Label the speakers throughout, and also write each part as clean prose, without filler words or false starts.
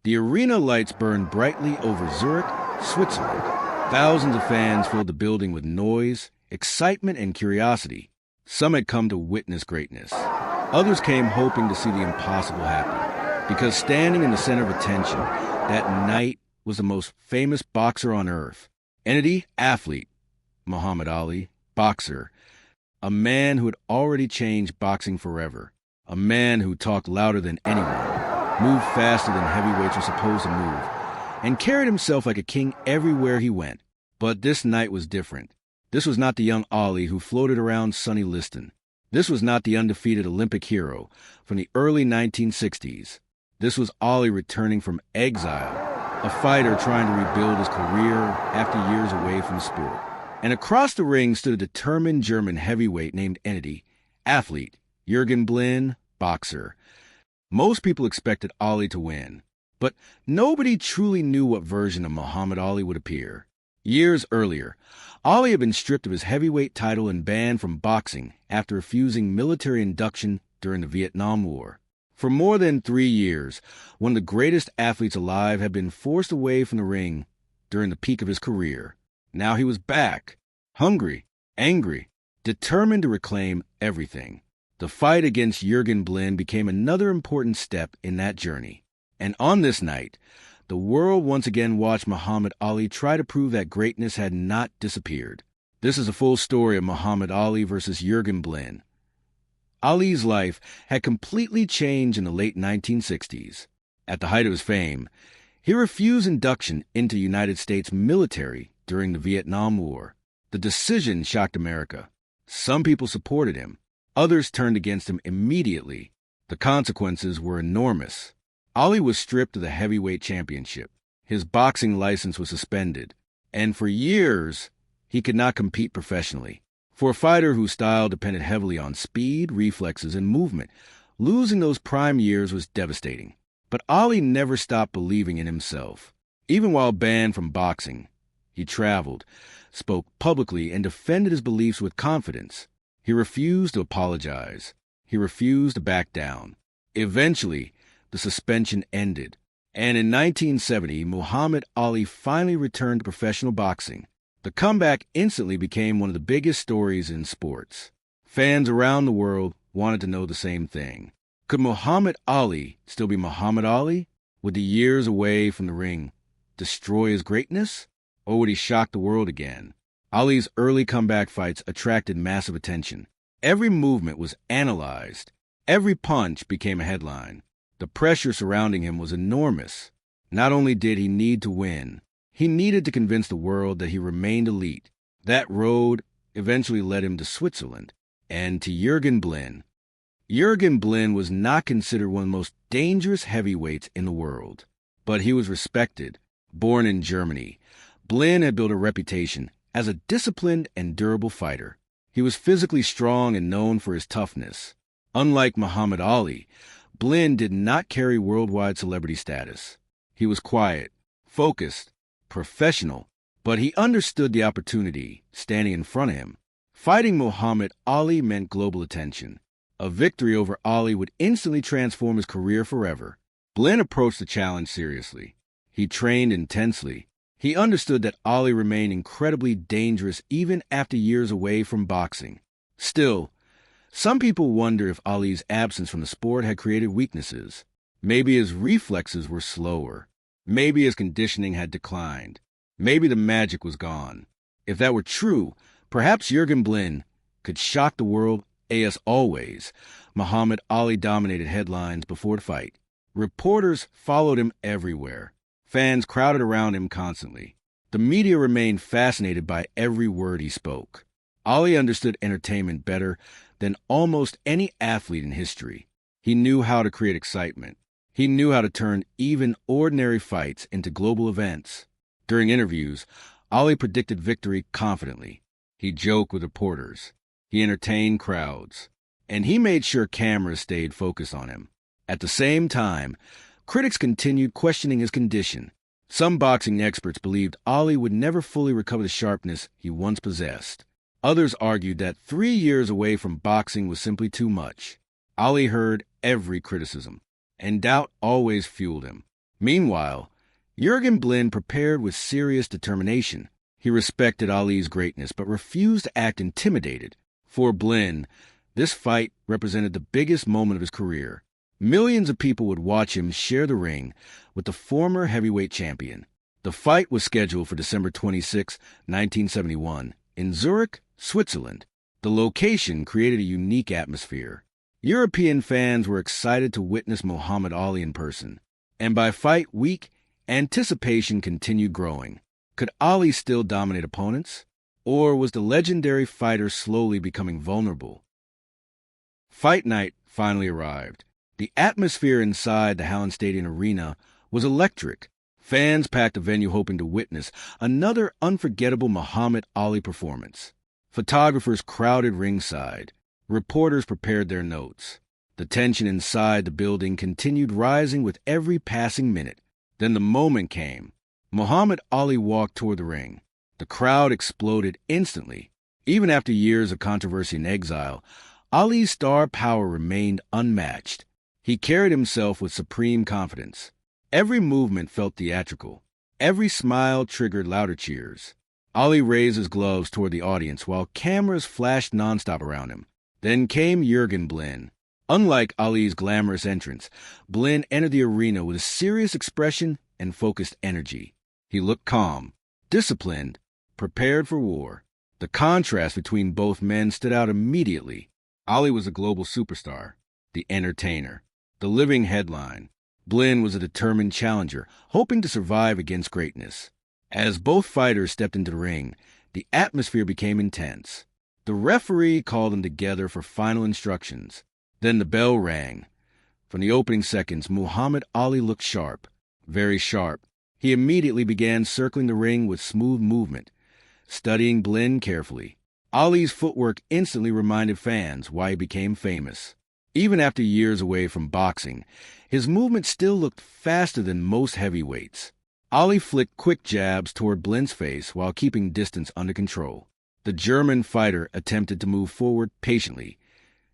Speaker 1: The arena lights burned brightly over Zurich, Switzerland. Thousands of fans filled the building with noise, excitement, and curiosity. Some had come to witness greatness. Others came hoping to see the impossible happen, because standing in the center of attention that night was the most famous boxer on earth. Entity, athlete, Muhammad Ali, boxer, a man who had already changed boxing forever, a man who talked louder than anyone, moved faster than heavyweights were supposed to move, and carried himself like a king everywhere he went. But this night was different. This was not the young Ali who floated around sunny Liston. This was not the undefeated Olympic hero from the early 1960s. This was Ali returning from exile, a fighter trying to rebuild his career after years away from the sport. And across the ring stood a determined German heavyweight named Entity, athlete, Jürgen Blin, boxer. Most people expected Ali to win, but nobody truly knew what version of Muhammad Ali would appear. Years earlier, Ali had been stripped of his heavyweight title and banned from boxing after refusing military induction during the Vietnam War. For more than 3 years, one of the greatest athletes alive had been forced away from the ring during the peak of his career. Now he was back, hungry, angry, determined to reclaim everything. The fight against Jürgen Blin became another important step in that journey. And on this night, the world once again watched Muhammad Ali try to prove that greatness had not disappeared. This is a full story of Muhammad Ali versus Jürgen Blin. Ali's life had completely changed in the late 1960s. At the height of his fame, he refused induction into the United States military during the Vietnam War. The decision shocked America. Some people supported him. Others turned against him immediately. The consequences were enormous. Ali was stripped of the heavyweight championship. His boxing license was suspended. And for years, he could not compete professionally. For a fighter whose style depended heavily on speed, reflexes, and movement, losing those prime years was devastating. But Ali never stopped believing in himself. Even while banned from boxing, he traveled, spoke publicly, and defended his beliefs with confidence. He refused to apologize. He refused to back down. Eventually, the suspension ended. And in 1970, Muhammad Ali finally returned to professional boxing. The comeback instantly became one of the biggest stories in sports. Fans around the world wanted to know the same thing. Could Muhammad Ali still be Muhammad Ali? Would the years away from the ring destroy his greatness? Or would he shock the world again? Ali's early comeback fights attracted massive attention. Every movement was analyzed. Every punch became a headline. The pressure surrounding him was enormous. Not only did he need to win, he needed to convince the world that he remained elite. That road eventually led him to Switzerland and to Jürgen Blin. Jürgen Blin was not considered one of the most dangerous heavyweights in the world, but he was respected. Born in Germany, Blin had built a reputation as a disciplined and durable fighter. He was physically strong and known for his toughness. Unlike Muhammad Ali, Blin did not carry worldwide celebrity status. He was quiet, focused, professional, but he understood the opportunity standing in front of him. Fighting Muhammad Ali meant global attention. A victory over Ali would instantly transform his career forever. Blin approached the challenge seriously. He trained intensely. He understood that Ali remained incredibly dangerous even after years away from boxing. Still, some people wonder if Ali's absence from the sport had created weaknesses. Maybe his reflexes were slower. Maybe his conditioning had declined. Maybe the magic was gone. If that were true, perhaps Jürgen Blin could shock the world. As always, Muhammad Ali dominated headlines before the fight. Reporters followed him everywhere. Fans crowded around him constantly. The media remained fascinated by every word he spoke. Ali understood entertainment better than almost any athlete in history. He knew how to create excitement. He knew how to turn even ordinary fights into global events. During interviews, Ali predicted victory confidently. He joked with reporters. He entertained crowds. And he made sure cameras stayed focused on him. At the same time, critics continued questioning his condition. Some boxing experts believed Ali would never fully recover the sharpness he once possessed. Others argued that 3 years away from boxing was simply too much. Ali heard every criticism, and doubt always fueled him. Meanwhile, Jürgen Blin prepared with serious determination. He respected Ali's greatness but refused to act intimidated. For Blin, this fight represented the biggest moment of his career. Millions of people would watch him share the ring with the former heavyweight champion. The fight was scheduled for December 26, 1971, in Zurich, Switzerland. The location created a unique atmosphere. European fans were excited to witness Muhammad Ali in person, and by fight week, anticipation continued growing. Could Ali still dominate opponents, or was the legendary fighter slowly becoming vulnerable? Fight night finally arrived. The atmosphere inside the Hallenstadion Arena was electric. Fans packed the venue hoping to witness another unforgettable Muhammad Ali performance. Photographers crowded ringside. Reporters prepared their notes. The tension inside the building continued rising with every passing minute. Then the moment came. Muhammad Ali walked toward the ring. The crowd exploded instantly. Even after years of controversy and exile, Ali's star power remained unmatched. He carried himself with supreme confidence. Every movement felt theatrical. Every smile triggered louder cheers. Ali raised his gloves toward the audience while cameras flashed nonstop around him. Then came Jürgen Blin. Unlike Ali's glamorous entrance, Blin entered the arena with a serious expression and focused energy. He looked calm, disciplined, prepared for war. The contrast between both men stood out immediately. Ali was a global superstar, the entertainer, the living headline. Blin was a determined challenger, hoping to survive against greatness. As both fighters stepped into the ring, the atmosphere became intense. The referee called them together for final instructions. Then the bell rang. From the opening seconds, Muhammad Ali looked sharp, very sharp. He immediately began circling the ring with smooth movement, studying Blin carefully. Ali's footwork instantly reminded fans why he became famous. Even after years away from boxing, his movement still looked faster than most heavyweights. Ali flicked quick jabs toward Blin's face while keeping distance under control. The German fighter attempted to move forward patiently,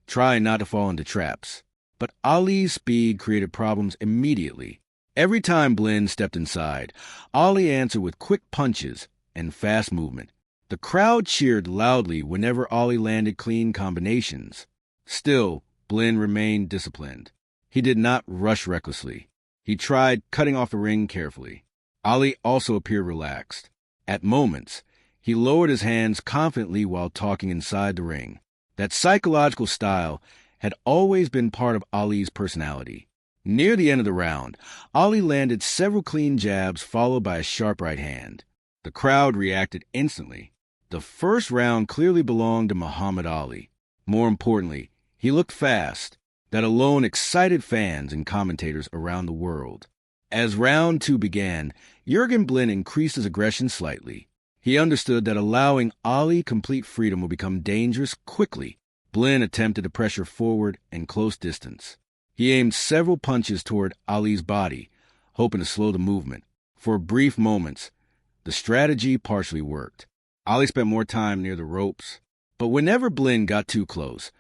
Speaker 1: trying not to fall into traps. But Ali's speed created problems immediately. Every time Blin stepped inside, Ali answered with quick punches and fast movement. The crowd cheered loudly whenever Ali landed clean combinations. Still, Blin remained disciplined. He did not rush recklessly. He tried cutting off the ring carefully. Ali also appeared relaxed. At moments, he lowered his hands confidently while talking inside the ring. That psychological style had always been part of Ali's personality. Near the end of the round, Ali landed several clean jabs followed by a sharp right hand. The crowd reacted instantly. The first round clearly belonged to Muhammad Ali. More importantly, he looked fast. That alone excited fans and commentators around the world. As round 2 began, Jürgen Blin increased his aggression slightly. He understood that allowing Ali complete freedom would become dangerous quickly. Blin attempted to pressure forward and close distance. He aimed several punches toward Ali's body, hoping to slow the movement. For brief moments, the strategy partially worked. Ali spent more time near the ropes, but whenever Blin got too close,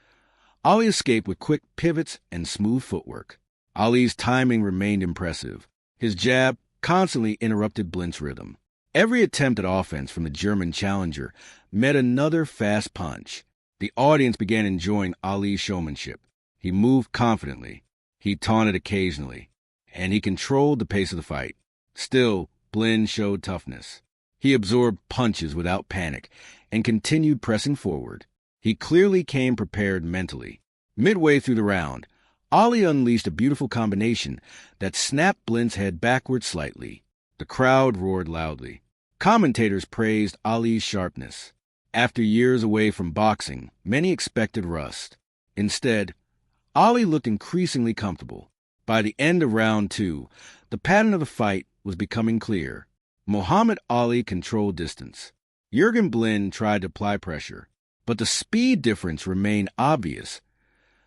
Speaker 1: Ali escaped with quick pivots and smooth footwork. Ali's timing remained impressive. His jab constantly interrupted Blin's rhythm. Every attempt at offense from the German challenger met another fast punch. The audience began enjoying Ali's showmanship. He moved confidently. He taunted occasionally, and he controlled the pace of the fight. Still, Blin showed toughness. He absorbed punches without panic and continued pressing forward. He clearly came prepared mentally. Midway through the round, Ali unleashed a beautiful combination that snapped Blin's head backward slightly. The crowd roared loudly. Commentators praised Ali's sharpness. After years away from boxing, many expected rust. Instead, Ali looked increasingly comfortable. By the end of round 2, the pattern of the fight was becoming clear. Muhammad Ali controlled distance. Jürgen Blin tried to apply pressure, but the speed difference remained obvious.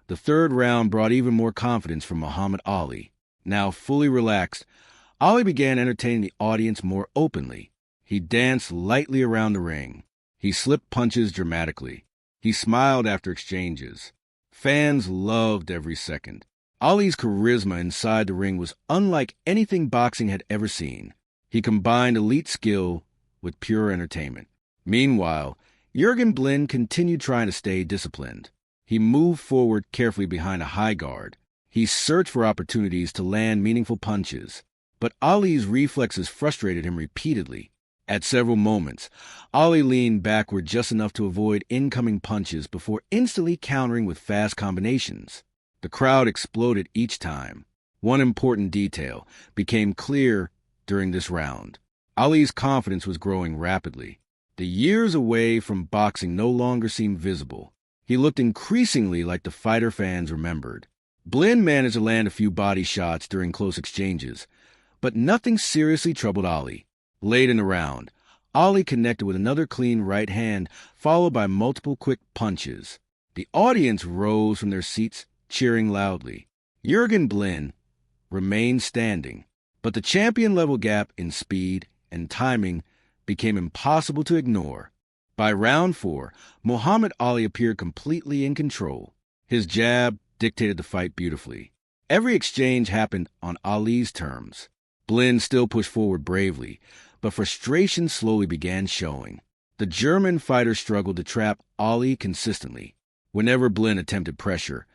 Speaker 1: The third round brought even more confidence from Muhammad Ali. Now fully relaxed, Ali began entertaining the audience more openly. He danced lightly around the ring. He slipped punches dramatically. He smiled after exchanges. Fans loved every second. Ali's charisma inside the ring was unlike anything boxing had ever seen. He combined elite skill with pure entertainment. Meanwhile, Jürgen Blin continued trying to stay disciplined. He moved forward carefully behind a high guard. He searched for opportunities to land meaningful punches, but Ali's reflexes frustrated him repeatedly. At several moments, Ali leaned backward just enough to avoid incoming punches before instantly countering with fast combinations. The crowd exploded each time. One important detail became clear during this round. Ali's confidence was growing rapidly. The years away from boxing no longer seemed visible. He looked increasingly like the fighter fans remembered. Blin managed to land a few body shots during close exchanges, but nothing seriously troubled Ali. Late in the round, Ali connected with another clean right hand, followed by multiple quick punches. The audience rose from their seats, cheering loudly. Jürgen Blin remained standing, but the champion-level gap in speed and timing became impossible to ignore. By round 4, Muhammad Ali appeared completely in control. His jab dictated the fight beautifully. Every exchange happened on Ali's terms. Blin still pushed forward bravely, but frustration slowly began showing. The German fighter struggled to trap Ali consistently. Whenever Blin attempted pressure,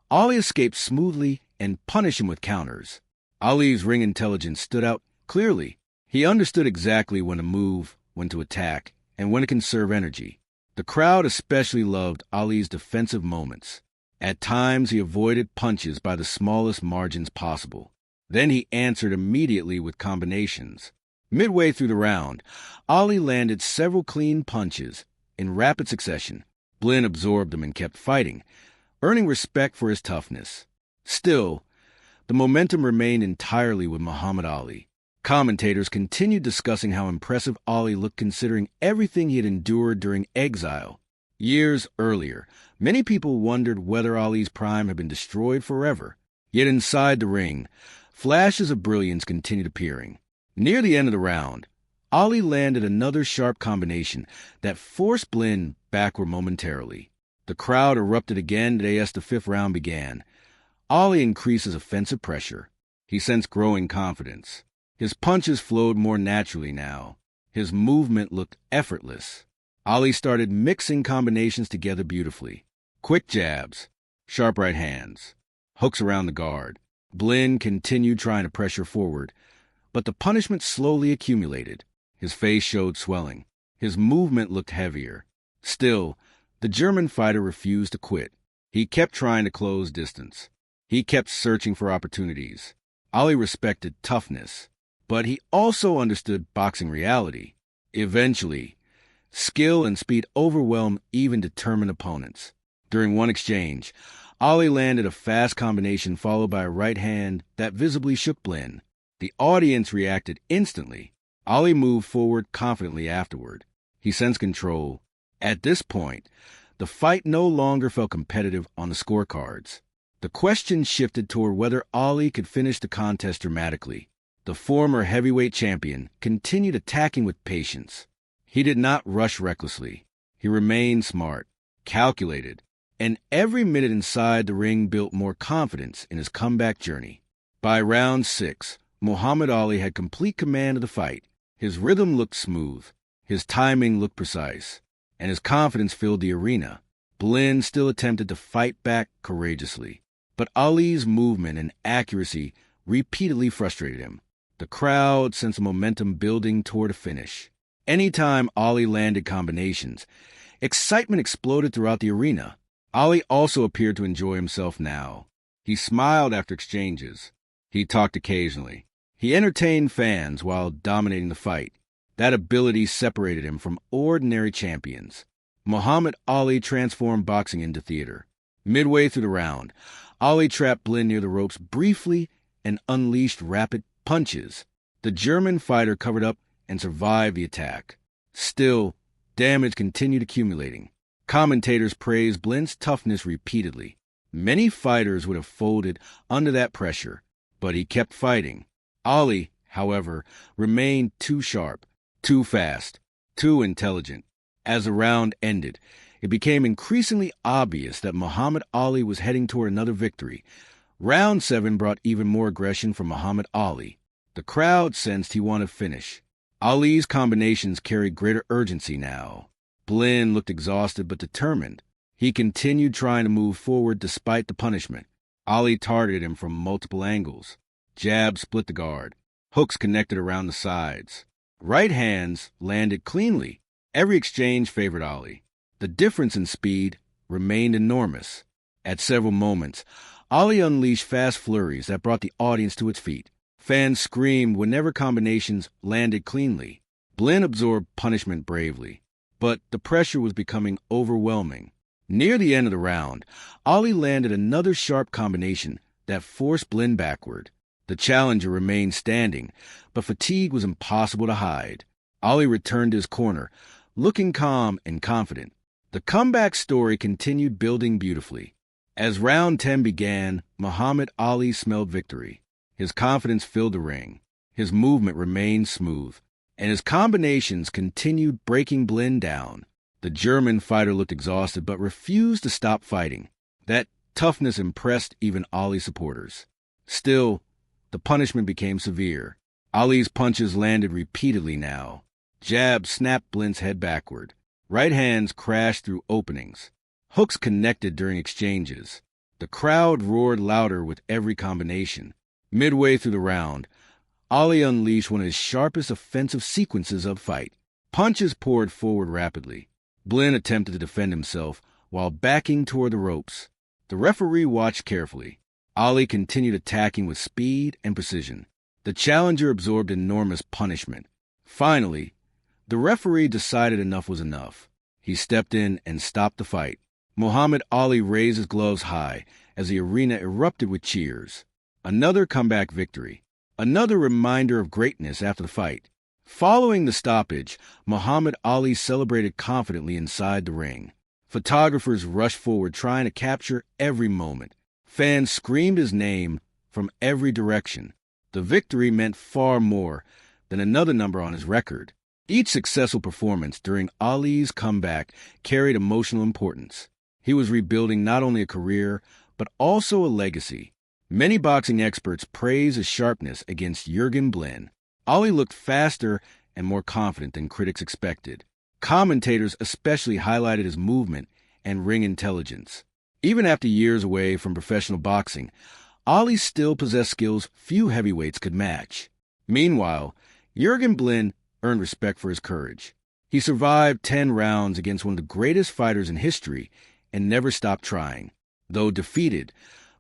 Speaker 1: Ali escaped smoothly and punished him with counters. Ali's ring intelligence stood out clearly. He understood exactly when to move, when to attack, and when to conserve energy. The crowd especially loved Ali's defensive moments. At times, he avoided punches by the smallest margins possible. Then he answered immediately with combinations. Midway through the round, Ali landed several clean punches in rapid succession. Blin absorbed them and kept fighting, earning respect for his toughness. Still, the momentum remained entirely with Muhammad Ali. Commentators continued discussing how impressive Ali looked considering everything he had endured during exile. Years earlier, many people wondered whether Ali's prime had been destroyed forever. Yet inside the ring, flashes of brilliance continued appearing. Near the end of the round, Ali landed another sharp combination that forced Blin backward momentarily. The crowd erupted again as the 5th round began. Ali increased his offensive pressure. He sensed growing confidence. His punches flowed more naturally now. His movement looked effortless. Ali started mixing combinations together beautifully. Quick jabs, sharp right hands, hooks around the guard. Blin continued trying to pressure forward, but the punishment slowly accumulated. His face showed swelling. His movement looked heavier. Still, the German fighter refused to quit. He kept trying to close distance. He kept searching for opportunities. Ali respected toughness, but he also understood boxing reality. Eventually, skill and speed overwhelmed even determined opponents. During one exchange, Ali landed a fast combination followed by a right hand that visibly shook Blin. The audience reacted instantly. Ali moved forward confidently afterward. He sensed control. At this point, the fight no longer felt competitive on the scorecards. The question shifted toward whether Ali could finish the contest dramatically. The former heavyweight champion continued attacking with patience. He did not rush recklessly. He remained smart, calculated, and every minute inside the ring built more confidence in his comeback journey. By round 6, Muhammad Ali had complete command of the fight. His rhythm looked smooth, his timing looked precise, and his confidence filled the arena. Blin still attempted to fight back courageously, but Ali's movement and accuracy repeatedly frustrated him. The crowd sensed momentum building toward a finish. Anytime Ali landed combinations, excitement exploded throughout the arena. Ali also appeared to enjoy himself now. He smiled after exchanges. He talked occasionally. He entertained fans while dominating the fight. That ability separated him from ordinary champions. Muhammad Ali transformed boxing into theater. Midway through the round, Ali trapped Blin near the ropes briefly and unleashed rapid punches. The German fighter covered up and survived the attack. Still, damage continued accumulating. Commentators praised Blin's toughness repeatedly. Many fighters would have folded under that pressure, but he kept fighting. Ali, however, remained too sharp, too fast, too intelligent. As the round ended, it became increasingly obvious that Muhammad Ali was heading toward another victory, Round 7 brought even more aggression from Muhammad Ali. The crowd sensed he wanted to finish. Ali's combinations carried greater urgency now. Blin looked exhausted but determined. He continued trying to move forward despite the punishment. Ali targeted him from multiple angles. Jabs split the guard. Hooks connected around the sides. Right hands landed cleanly. Every exchange favored Ali. The difference in speed remained enormous. At several moments, Ali unleashed fast flurries that brought the audience to its feet. Fans screamed whenever combinations landed cleanly. Blin absorbed punishment bravely, but the pressure was becoming overwhelming. Near the end of the round, Ali landed another sharp combination that forced Blin backward. The challenger remained standing, but fatigue was impossible to hide. Ali returned to his corner, looking calm and confident. The comeback story continued building beautifully. As round 10 began, Muhammad Ali smelled victory. His confidence filled the ring. His movement remained smooth, and his combinations continued breaking Blin down. The German fighter looked exhausted but refused to stop fighting. That toughness impressed even Ali's supporters. Still, the punishment became severe. Ali's punches landed repeatedly now. Jabs snapped Blin's head backward. Right hands crashed through openings. Hooks connected during exchanges. The crowd roared louder with every combination. Midway through the round, Ali unleashed one of his sharpest offensive sequences of fight. Punches poured forward rapidly. Blin attempted to defend himself while backing toward the ropes. The referee watched carefully. Ali continued attacking with speed and precision. The challenger absorbed enormous punishment. Finally, the referee decided enough was enough. He stepped in and stopped the fight. Muhammad Ali raised his gloves high as the arena erupted with cheers. Another comeback victory. Another reminder of greatness after the fight. Following the stoppage, Muhammad Ali celebrated confidently inside the ring. Photographers rushed forward trying to capture every moment. Fans screamed his name from every direction. The victory meant far more than another number on his record. Each successful performance during Ali's comeback carried emotional importance. He was rebuilding not only a career, but also a legacy. Many boxing experts praise his sharpness against Jürgen Blin. Ali looked faster and more confident than critics expected. Commentators especially highlighted his movement and ring intelligence. Even after years away from professional boxing, Ali still possessed skills few heavyweights could match. Meanwhile, Jürgen Blin earned respect for his courage. He survived 10 rounds against one of the greatest fighters in history and never stopped trying. Though defeated,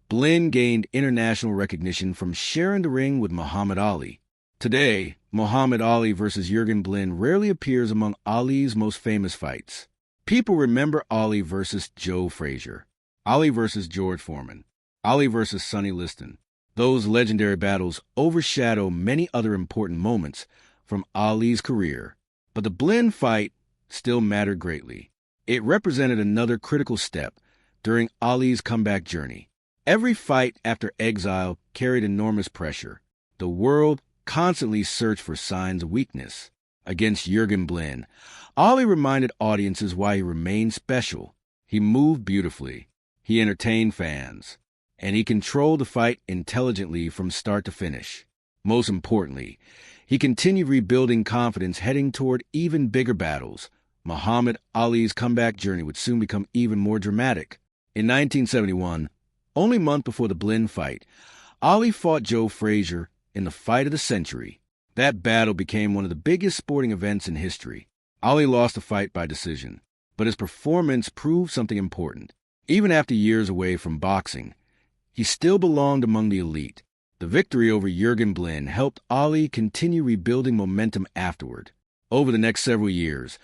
Speaker 1: Blin gained international recognition from sharing the ring with Muhammad Ali. Today, Muhammad Ali versus Jürgen Blin rarely appears among Ali's most famous fights. People remember Ali versus Joe Frazier, Ali versus George Foreman, Ali versus Sonny Liston. Those legendary battles overshadow many other important moments from Ali's career. But the Blin fight still mattered greatly. It represented another critical step during Ali's comeback journey. Every fight after exile carried enormous pressure. The world constantly searched for signs of weakness. Against Jürgen Blin, Ali reminded audiences why he remained special. He moved beautifully. He entertained fans. And he controlled the fight intelligently from start to finish. Most importantly, he continued rebuilding confidence heading toward even bigger battles. Muhammad Ali's comeback journey would soon become even more dramatic. In 1971, only a month before the Blin fight, Ali fought Joe Frazier in the fight of the century. That battle became one of the biggest sporting events in history. Ali lost the fight by decision, but his performance proved something important. Even after years away from boxing, he still belonged among the elite. The victory over Jürgen Blin helped Ali continue rebuilding momentum afterward. Over the next several years,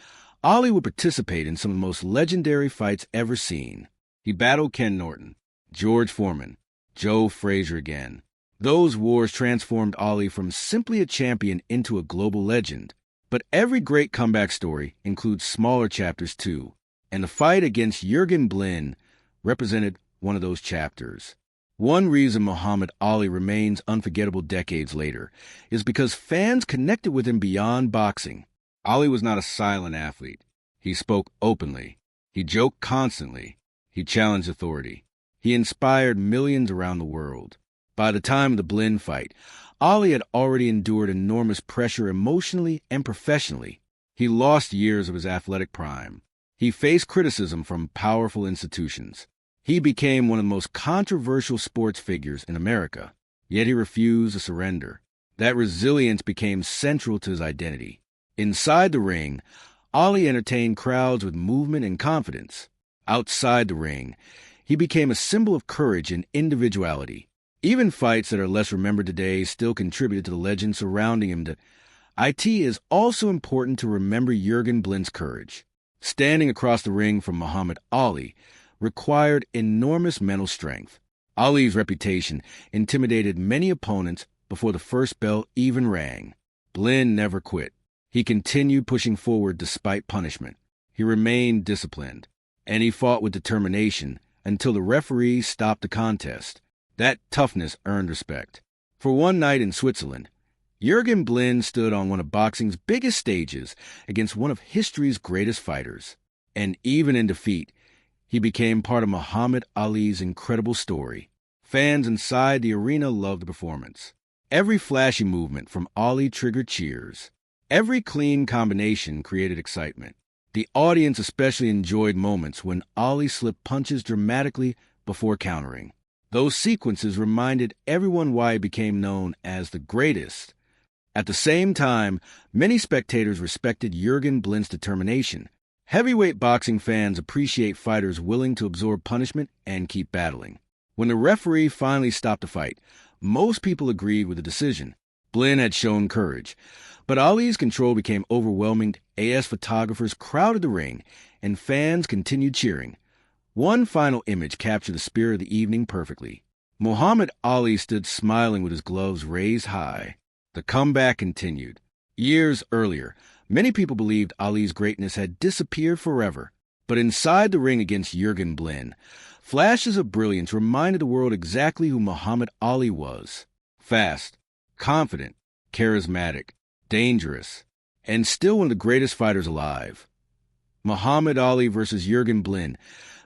Speaker 1: Ali would participate in some of the most legendary fights ever seen. He battled Ken Norton, George Foreman, Joe Frazier again. Those wars transformed Ali from simply a champion into a global legend. But every great comeback story includes smaller chapters too, and the fight against Jürgen Blin represented one of those chapters. One reason Muhammad Ali remains unforgettable decades later is because fans connected with him beyond boxing. Ali was not a silent athlete. He spoke openly. He joked constantly. He challenged authority. He inspired millions around the world. By the time of the Blin fight, Ali had already endured enormous pressure emotionally and professionally. He lost years of his athletic prime. He faced criticism from powerful institutions. He became one of the most controversial sports figures in America, yet he refused to surrender. That resilience became central to his identity. Inside the ring, Ali entertained crowds with movement and confidence. Outside the ring, he became a symbol of courage and individuality. Even fights that are less remembered today still contributed to the legend surrounding him. It is also important to remember Jürgen Blin's courage. Standing across the ring from Muhammad Ali required enormous mental strength. Ali's reputation intimidated many opponents before the first bell even rang. Blin never quit. He continued pushing forward despite punishment. He remained disciplined, and he fought with determination until the referee stopped the contest. That toughness earned respect. For one night in Switzerland, Jürgen Blin stood on one of boxing's biggest stages against one of history's greatest fighters. And even in defeat, he became part of Muhammad Ali's incredible story. Fans inside the arena loved the performance. Every flashy movement from Ali triggered cheers. Every clean combination created excitement. The audience especially enjoyed moments when Ali slipped punches dramatically before countering. Those sequences reminded everyone why he became known as the greatest. At the same time, many spectators respected Jürgen Blin's determination. Heavyweight boxing fans appreciate fighters willing to absorb punishment and keep battling. When the referee finally stopped the fight, most people agreed with the decision. Blin had shown courage, but Ali's control became overwhelming as photographers crowded the ring and fans continued cheering. One final image captured the spirit of the evening perfectly. Muhammad Ali stood smiling with his gloves raised high. The comeback continued. Years earlier, many people believed Ali's greatness had disappeared forever. But inside the ring against Jürgen Blin, flashes of brilliance reminded the world exactly who Muhammad Ali was. Fast, confident, charismatic, dangerous, and still one of the greatest fighters alive. Muhammad Ali versus Jürgen Blin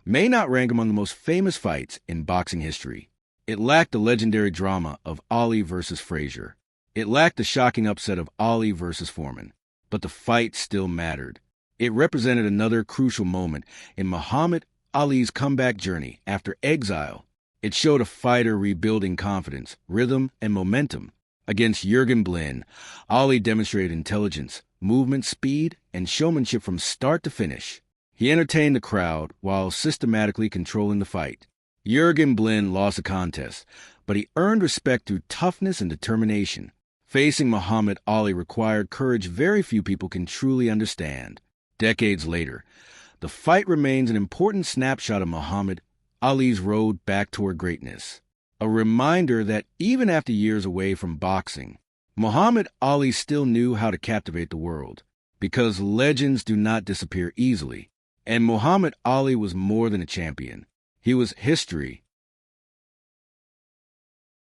Speaker 1: may not rank among the most famous fights in boxing history. It lacked the legendary drama of Ali versus Frazier. It lacked the shocking upset of Ali versus Foreman. But the fight still mattered. It represented another crucial moment in Muhammad Ali's comeback journey after exile. It showed a fighter rebuilding confidence, rhythm, and momentum. Against Jürgen Blin, Ali demonstrated intelligence, movement, speed, and showmanship from start to finish. He entertained the crowd while systematically controlling the fight. Jürgen Blin lost the contest, but he earned respect through toughness and determination. Facing Muhammad Ali required courage very few people can truly understand. Decades later, the fight remains an important snapshot of Muhammad Ali's road back toward greatness. A reminder that even after years away from boxing, Muhammad Ali still knew how to captivate the world, because legends do not disappear easily. And Muhammad Ali was more than a champion. He was history